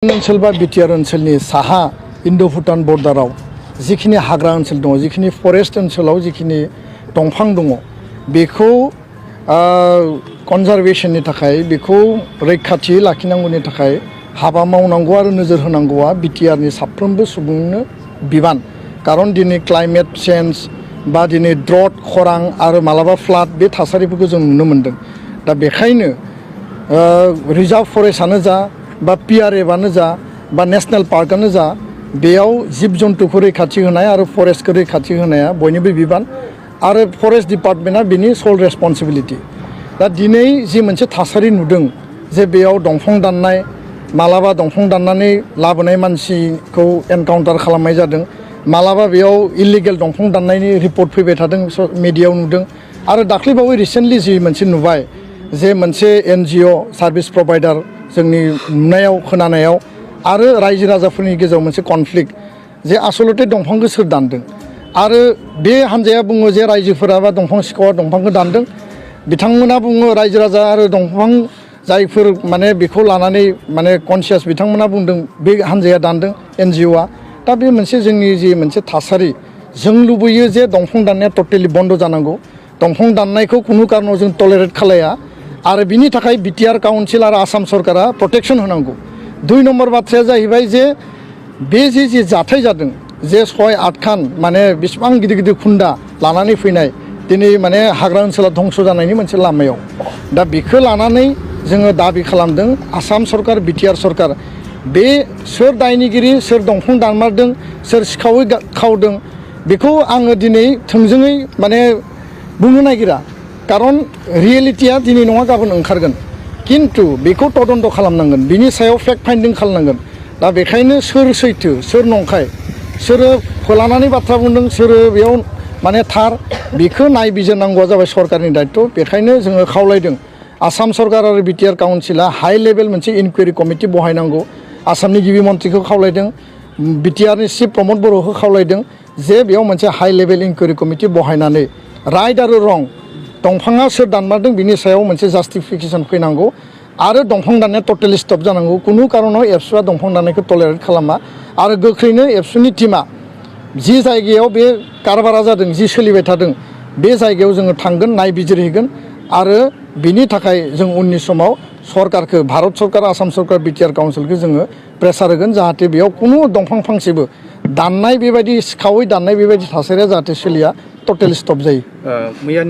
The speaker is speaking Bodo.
ओनसोल बा बिटिआर ओनसोलनि साहा इन्डो भुटान बर्डाराव जिखिनि हाग्रा ओनसोल दङ जिखिनि फरेस्ट ओनसोलाव जिखिनि दंफां दङ बेखौ कनजारभेशननि थाखाय बेखौ रैखाथि लाखिनांगौनि थाखाय हाबा मावनांगौ आरो नोजोर होनांगौआ बिटिआरनि साफ्रोमबो सुबुंनो बिबान कारण दिनै क्लाइमेट चेन्ज बा दिनै ड्रट खरां आरो मालाबा फ्लाड बे थासारिफोरखौ जों नुनो मोनदों दा बेखायनो रिजार्भ फरेस्टआनो जा बा पिआरएफआनो जा बा नेशनेल पार्कआनो जा बेयाव जिब जन्तुखौ रैखाथि होनाय आरो फरेस्टखौ रैखाथि होनाया बयनिबो बिबान आरो फरेस्ट डिपार्टमेन्टआ बिनि सल रेसपन्सिबिलिटि दा दिनै जि मोनसे थासारि नुदों जे बेयाव दंफां दाननाय मालाबा दंफां दाननानै लाबोनाय मानसिखौ एनकाउन्टार खालामनाय जादों मालाबा बेयाव इलिगेल दंफां दाननायनि रिपर्ट फैबाय थादों मिडियायाव नुदों आरो दाख्लैबावै रिसेन्टलि जि मोनसे नुबाय जे मोनसे एनजिअ सार्भिस प्रभाइडार जोंनि नुनायाव खोनानायाव आरो रायजो राजाफोरनि गेजेराव मोनसे कनफ्लिक्ट जे आसलते दंफांखौ सोर दानदों आरो बे हान्जाया बुङो जे रायजोफोरा बा दंफां सिखावा दंफांखौ दानदों बिथांमोना बुङो रायजो राजा आरो दंफां जायफोर माने बेखौ लानानै माने कनसियास बिथांमोना बुंदों बे हान्जाया दानदों एनजिअआ दा बे मोनसे जोंनि जि मोनसे थासारि जों लुबैयो जे दंफां दाननाया टटेलि बन्द जानांगौ दंफां दाननायखौ खुनु कारनाव जों टलारेट खालाया आरो बिनि थाखाय बिटिआर काउन्सिल आरो आसाम सरकारा प्रटेक्शन होनांगौ दुई नम्बर बाथ्राया जाहैबाय जे बे जि जाथाय जादों जे 6-8 खान माने बेसेबां गिदिर गिदिर खुन्दा लानानै फैनाय दिनै माने हाग्रा ओनसोला धंस जानायनि मोनसे लामायाव दा बेखौ लानानै जोङो दाबि खालामदों आसाम सरकार बिटिआर सरकार बे सोर दायनिगिरि सोर दंफां दानमारदों सोर सिखावै खावदों बेखौ आङो दिनै थोंजोङै माने बुंनो नागिरा कारण रियेलिटिया दिनै नङा गाबोन ओंखारगोन किन्तु बेखौ तदन्त खालामनांगोन बिनि सायाव फेक्ट फाइन्डिं खालामनांगोन दा बेखायनो सोर सैथो सोर नंखाय सोरो फोलानानै बाथ्रा बुंदों सोरो बेयाव माने थार बेखौ नायबिजिरनांगौआ जाबाय सरकारनि दायित्व बेखायनो जोङो खावलायदों आसाम सरकार आरो बिटिआर काउन्सिला हाई लेभेल मोनसे इनकुवेरि कमिटि बहायनांगौ आसामनि गिबि मन्थ्रिखौ खावलायदों बिटिआरनि चिफ प्रमद बर'खौ खावलायदों जे बेयाव मोनसे हाई लेभेल इनकुवेरि कमिटि बहायनानै राइट आरो रं दंफाङा सोर दानमारदों बिनि सायाव मोनसे जास्टिफिकेसन फैनांगौ आरो दंफां दाननाया टटेलि स्टप जानांगौ खुनु कारनाव एबसुआ दंफां दाननायखौ टलारेट खालामा आरो गोख्रैनो एबसुनि टिमा जि जायगायाव बे कारबारा जादों जि सोलिबाय थादों बे जायगायाव जोङो थांगोन नायबिजिरहैगोन आरो बिनि थाखाय जों उननि समाव सरकारखौ भारत सरकार आसाम सरकार बिटिआर काउन्सिलखौ जोङो प्रेसार होगोन जाहाथे बेयाव खुनु दंफां फांसेबो दाननाय बेबायदि सिखावै दाननाय बेबायदि थासारिया जाहाथे सोलिया टटेलि स्टप जायो।